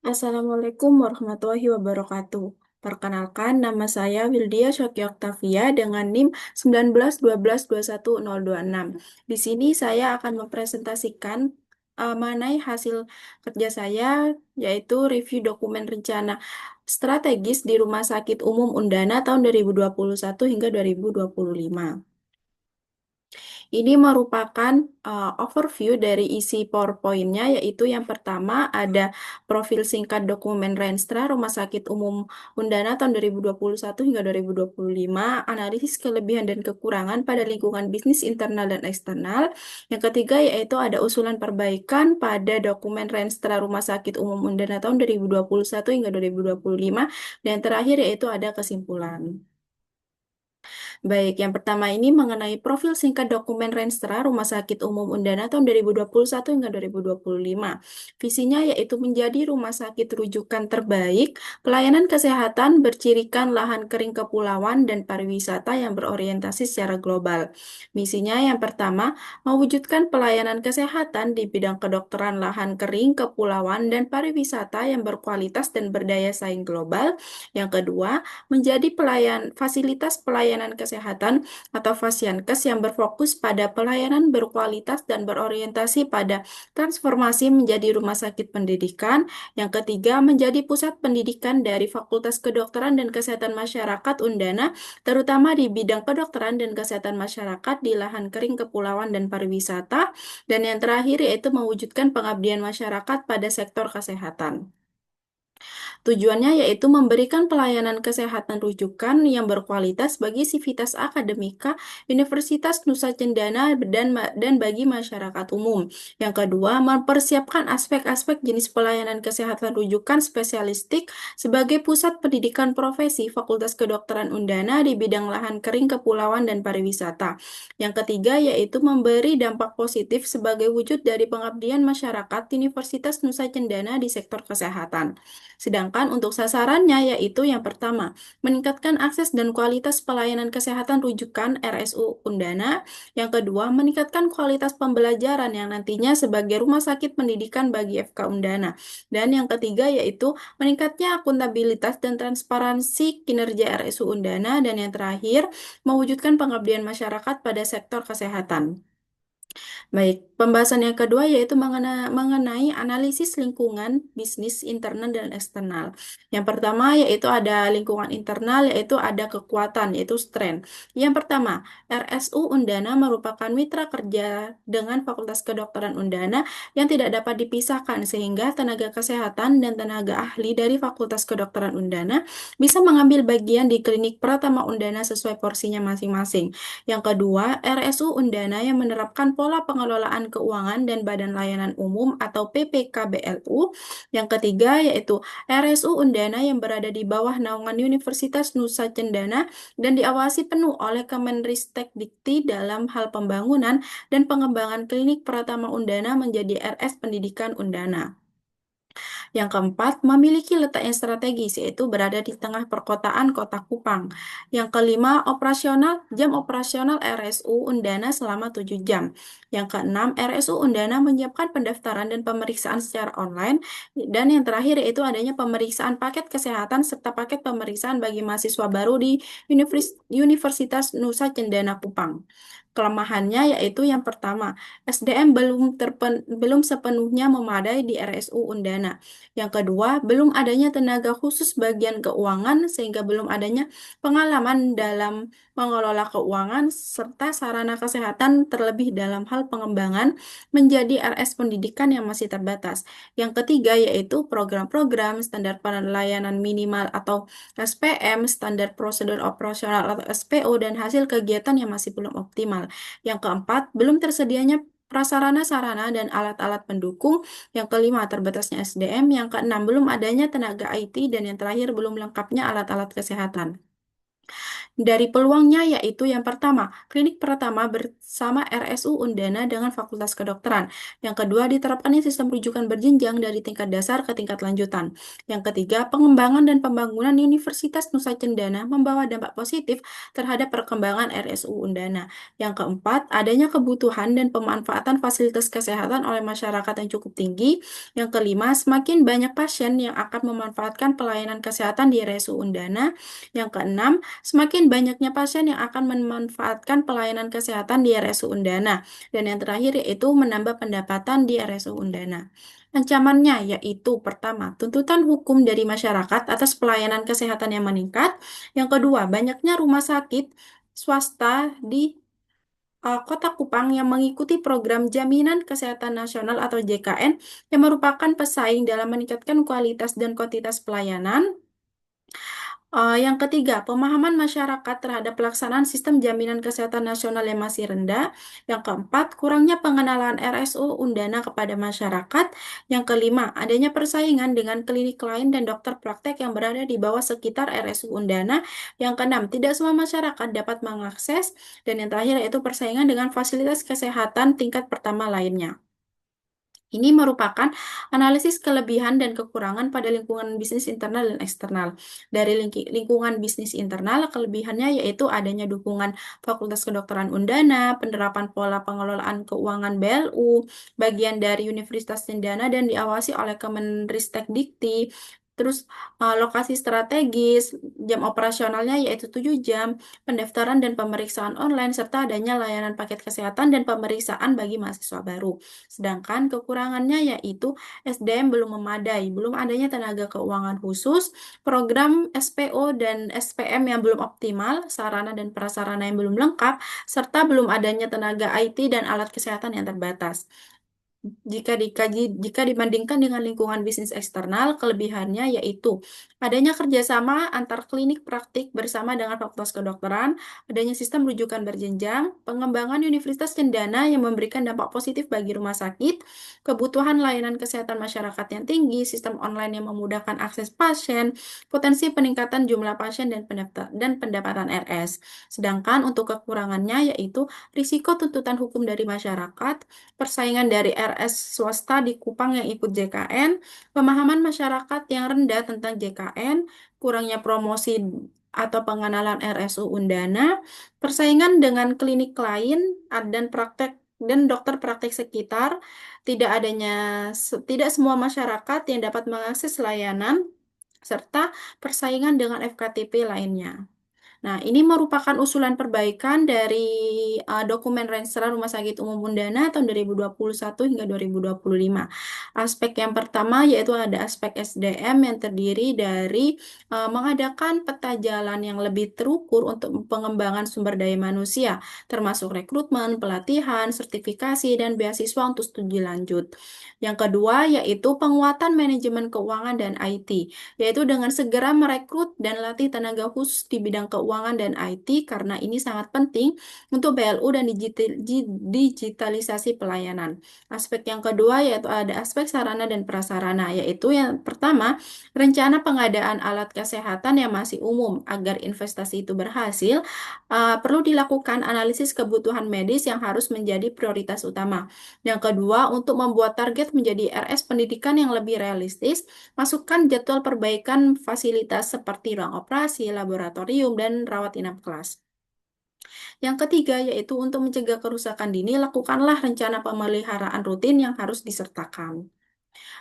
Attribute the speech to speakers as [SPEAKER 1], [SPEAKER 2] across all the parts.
[SPEAKER 1] Assalamualaikum warahmatullahi wabarakatuh. Perkenalkan, nama saya Wildia Syaki Oktavia dengan NIM 1912121026. Di sini saya akan mempresentasikan mengenai hasil kerja saya, yaitu review dokumen rencana strategis di Rumah Sakit Umum Undana tahun 2021 hingga 2025. Ini merupakan overview dari isi PowerPoint-nya, yaitu yang pertama ada profil singkat dokumen Renstra Rumah Sakit Umum Undana tahun 2021 hingga 2025, analisis kelebihan dan kekurangan pada lingkungan bisnis internal dan eksternal. Yang ketiga yaitu ada usulan perbaikan pada dokumen Renstra Rumah Sakit Umum Undana tahun 2021 hingga 2025. Dan yang terakhir yaitu ada kesimpulan. Baik, yang pertama ini mengenai profil singkat dokumen Renstra Rumah Sakit Umum Undana tahun 2021 hingga 2025. Visinya yaitu menjadi rumah sakit rujukan terbaik, pelayanan kesehatan bercirikan lahan kering kepulauan dan pariwisata yang berorientasi secara global. Misinya yang pertama, mewujudkan pelayanan kesehatan di bidang kedokteran lahan kering kepulauan dan pariwisata yang berkualitas dan berdaya saing global. Yang kedua, menjadi fasilitas pelayanan kesehatan atau Fasiankes yang berfokus pada pelayanan berkualitas dan berorientasi pada transformasi menjadi rumah sakit pendidikan. Yang ketiga, menjadi pusat pendidikan dari Fakultas Kedokteran dan Kesehatan Masyarakat Undana, terutama di bidang kedokteran dan kesehatan masyarakat di lahan kering kepulauan dan pariwisata. Dan yang terakhir yaitu mewujudkan pengabdian masyarakat pada sektor kesehatan. Tujuannya yaitu memberikan pelayanan kesehatan rujukan yang berkualitas bagi sivitas akademika Universitas Nusa Cendana dan bagi masyarakat umum. Yang kedua, mempersiapkan aspek-aspek jenis pelayanan kesehatan rujukan spesialistik sebagai pusat pendidikan profesi Fakultas Kedokteran Undana di bidang lahan kering kepulauan dan pariwisata. Yang ketiga yaitu memberi dampak positif sebagai wujud dari pengabdian masyarakat Universitas Nusa Cendana di sektor kesehatan. Sedangkan untuk sasarannya yaitu yang pertama, meningkatkan akses dan kualitas pelayanan kesehatan rujukan RSU Undana. Yang kedua, meningkatkan kualitas pembelajaran yang nantinya sebagai rumah sakit pendidikan bagi FK Undana. Dan yang ketiga yaitu meningkatnya akuntabilitas dan transparansi kinerja RSU Undana. Dan yang terakhir, mewujudkan pengabdian masyarakat pada sektor kesehatan. Baik, pembahasan yang kedua yaitu mengenai analisis lingkungan bisnis internal dan eksternal. Yang pertama yaitu ada lingkungan internal, yaitu ada kekuatan, yaitu strength. Yang pertama, RSU Undana merupakan mitra kerja dengan Fakultas Kedokteran Undana yang tidak dapat dipisahkan sehingga tenaga kesehatan dan tenaga ahli dari Fakultas Kedokteran Undana bisa mengambil bagian di klinik Pratama Undana sesuai porsinya masing-masing. Yang kedua, RSU Undana yang menerapkan pola pengelolaan keuangan dan Badan Layanan Umum atau PPKBLU. Yang ketiga yaitu RSU Undana yang berada di bawah naungan Universitas Nusa Cendana dan diawasi penuh oleh Kemenristek-Dikti dalam hal pembangunan dan pengembangan klinik Pratama Undana menjadi RS Pendidikan Undana. Yang keempat, memiliki letak yang strategis, yaitu berada di tengah perkotaan Kota Kupang. Yang kelima, jam operasional RSU Undana selama 7 jam. Yang keenam, RSU Undana menyiapkan pendaftaran dan pemeriksaan secara online. Dan yang terakhir yaitu adanya pemeriksaan paket kesehatan serta paket pemeriksaan bagi mahasiswa baru di Universitas Nusa Cendana Kupang. Kelemahannya yaitu yang pertama, SDM belum sepenuhnya memadai di RSU Undana. Yang kedua, belum adanya tenaga khusus bagian keuangan sehingga belum adanya pengalaman dalam mengelola keuangan serta sarana kesehatan terlebih dalam hal pengembangan menjadi RS pendidikan yang masih terbatas. Yang ketiga yaitu program-program standar pelayanan minimal atau SPM, standar prosedur operasional atau SPO dan hasil kegiatan yang masih belum optimal. Yang keempat, belum tersedianya prasarana-sarana dan alat-alat pendukung. Yang kelima, terbatasnya SDM. Yang keenam, belum adanya tenaga IT. Dan yang terakhir, belum lengkapnya alat-alat kesehatan. Dari peluangnya yaitu yang pertama, klinik pertama bersama RSU Undana dengan Fakultas Kedokteran. Yang kedua, diterapkannya sistem rujukan berjenjang dari tingkat dasar ke tingkat lanjutan. Yang ketiga, pengembangan dan pembangunan Universitas Nusa Cendana membawa dampak positif terhadap perkembangan RSU Undana. Yang keempat, adanya kebutuhan dan pemanfaatan fasilitas kesehatan oleh masyarakat yang cukup tinggi. Yang kelima, semakin banyak pasien yang akan memanfaatkan pelayanan kesehatan di RSU Undana. Yang keenam, semakin banyaknya pasien yang akan memanfaatkan pelayanan kesehatan di RSU Undana. Dan yang terakhir yaitu menambah pendapatan di RSU Undana. Ancamannya yaitu pertama, tuntutan hukum dari masyarakat atas pelayanan kesehatan yang meningkat. Yang kedua, banyaknya rumah sakit swasta di Kota Kupang yang mengikuti program Jaminan Kesehatan Nasional atau JKN yang merupakan pesaing dalam meningkatkan kualitas dan kuantitas pelayanan. Yang ketiga, pemahaman masyarakat terhadap pelaksanaan sistem jaminan kesehatan nasional yang masih rendah. Yang keempat, kurangnya pengenalan RSU Undana kepada masyarakat. Yang kelima, adanya persaingan dengan klinik lain dan dokter praktek yang berada di bawah sekitar RSU Undana. Yang keenam, tidak semua masyarakat dapat mengakses. Dan yang terakhir yaitu persaingan dengan fasilitas kesehatan tingkat pertama lainnya. Ini merupakan analisis kelebihan dan kekurangan pada lingkungan bisnis internal dan eksternal. Dari lingkungan bisnis internal, kelebihannya yaitu adanya dukungan Fakultas Kedokteran Undana, penerapan pola pengelolaan keuangan BLU, bagian dari Universitas Cendana dan diawasi oleh Kemenristek Dikti. Terus lokasi strategis, jam operasionalnya yaitu 7 jam, pendaftaran dan pemeriksaan online, serta adanya layanan paket kesehatan dan pemeriksaan bagi mahasiswa baru. Sedangkan kekurangannya yaitu SDM belum memadai, belum adanya tenaga keuangan khusus, program SPO dan SPM yang belum optimal, sarana dan prasarana yang belum lengkap, serta belum adanya tenaga IT dan alat kesehatan yang terbatas. Jika dibandingkan dengan lingkungan bisnis eksternal, kelebihannya yaitu adanya kerjasama antar klinik praktik bersama dengan Fakultas Kedokteran, adanya sistem rujukan berjenjang, pengembangan Universitas Cendana yang memberikan dampak positif bagi rumah sakit, kebutuhan layanan kesehatan masyarakat yang tinggi, sistem online yang memudahkan akses pasien, potensi peningkatan jumlah pasien dan pendapatan RS. Sedangkan untuk kekurangannya yaitu risiko tuntutan hukum dari masyarakat, persaingan dari RS swasta di Kupang yang ikut JKN, pemahaman masyarakat yang rendah tentang JKN, kurangnya promosi atau pengenalan RSU Undana, persaingan dengan klinik lain dan praktek dan dokter praktek sekitar, tidak semua masyarakat yang dapat mengakses layanan, serta persaingan dengan FKTP lainnya. Nah, ini merupakan usulan perbaikan dari dokumen Renstra Rumah Sakit Umum Undana tahun 2021 hingga 2025. Aspek yang pertama yaitu ada aspek SDM yang terdiri dari mengadakan peta jalan yang lebih terukur untuk pengembangan sumber daya manusia, termasuk rekrutmen, pelatihan, sertifikasi, dan beasiswa untuk studi lanjut. Yang kedua yaitu penguatan manajemen keuangan dan IT, yaitu dengan segera merekrut dan latih tenaga khusus di bidang keuangan dan IT karena ini sangat penting untuk BLU dan digitalisasi pelayanan. Aspek yang kedua yaitu ada aspek sarana dan prasarana, yaitu yang pertama, rencana pengadaan alat kesehatan yang masih umum. Agar investasi itu berhasil, perlu dilakukan analisis kebutuhan medis yang harus menjadi prioritas utama. Yang kedua, untuk membuat target menjadi RS pendidikan yang lebih realistis, masukkan jadwal perbaikan fasilitas seperti ruang operasi, laboratorium, dan rawat inap kelas. Yang ketiga, yaitu untuk mencegah kerusakan dini, lakukanlah rencana pemeliharaan rutin yang harus disertakan.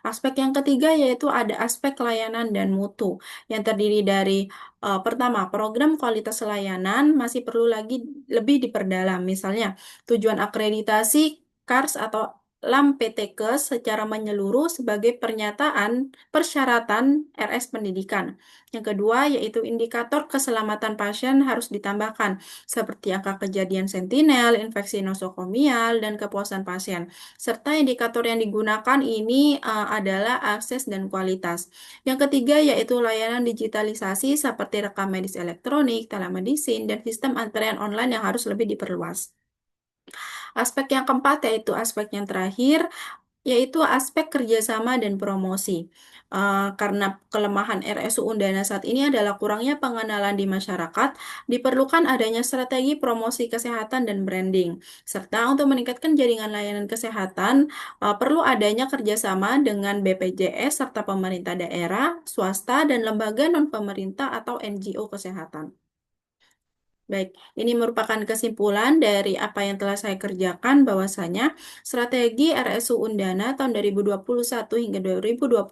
[SPEAKER 1] Aspek yang ketiga yaitu ada aspek layanan dan mutu yang terdiri dari pertama, program kualitas layanan masih perlu lagi lebih diperdalam. Misalnya, tujuan akreditasi KARS atau LAM PTKes secara menyeluruh sebagai pernyataan persyaratan RS pendidikan. Yang kedua, yaitu indikator keselamatan pasien harus ditambahkan, seperti angka kejadian sentinel, infeksi nosokomial, dan kepuasan pasien. Serta indikator yang digunakan ini adalah akses dan kualitas. Yang ketiga yaitu layanan digitalisasi seperti rekam medis elektronik, telemedicine, dan sistem antrean online yang harus lebih diperluas. Aspek yang keempat yaitu aspek yang terakhir, yaitu aspek kerjasama dan promosi. Karena kelemahan RSU Undana saat ini adalah kurangnya pengenalan di masyarakat, diperlukan adanya strategi promosi kesehatan dan branding. Serta untuk meningkatkan jaringan layanan kesehatan, perlu adanya kerjasama dengan BPJS serta pemerintah daerah, swasta, dan lembaga non-pemerintah atau NGO kesehatan. Baik, ini merupakan kesimpulan dari apa yang telah saya kerjakan bahwasanya strategi RSU Undana tahun 2021 hingga 2025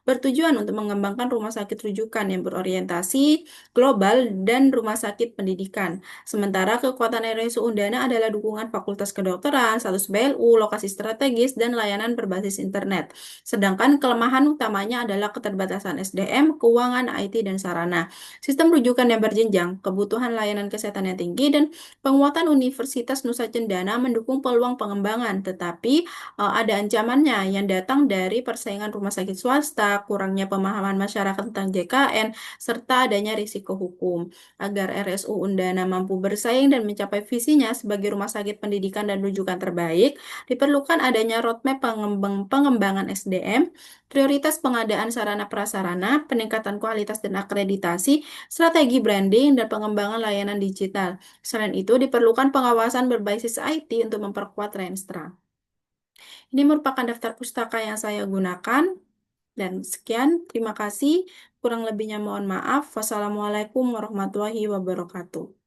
[SPEAKER 1] bertujuan untuk mengembangkan rumah sakit rujukan yang berorientasi global dan rumah sakit pendidikan. Sementara kekuatan RSU Undana adalah dukungan Fakultas Kedokteran, status BLU, lokasi strategis, dan layanan berbasis internet. Sedangkan kelemahan utamanya adalah keterbatasan SDM, keuangan, IT, dan sarana. Sistem rujukan yang berjenjang, kebutuhan layanan kesehatan yang tinggi, dan penguatan Universitas Nusa Cendana mendukung peluang pengembangan, tetapi ada ancamannya yang datang dari persaingan rumah sakit swasta, kurangnya pemahaman masyarakat tentang JKN, serta adanya risiko hukum. Agar RSU Undana mampu bersaing dan mencapai visinya sebagai rumah sakit pendidikan dan rujukan terbaik, diperlukan adanya roadmap pengembangan SDM, prioritas pengadaan sarana prasarana, peningkatan kualitas dan akreditasi, strategi branding, dan pengembangan layanan digital. Selain itu, diperlukan pengawasan berbasis IT untuk memperkuat Renstra. Ini merupakan daftar pustaka yang saya gunakan. Dan sekian, terima kasih. Kurang lebihnya mohon maaf. Wassalamualaikum warahmatullahi wabarakatuh.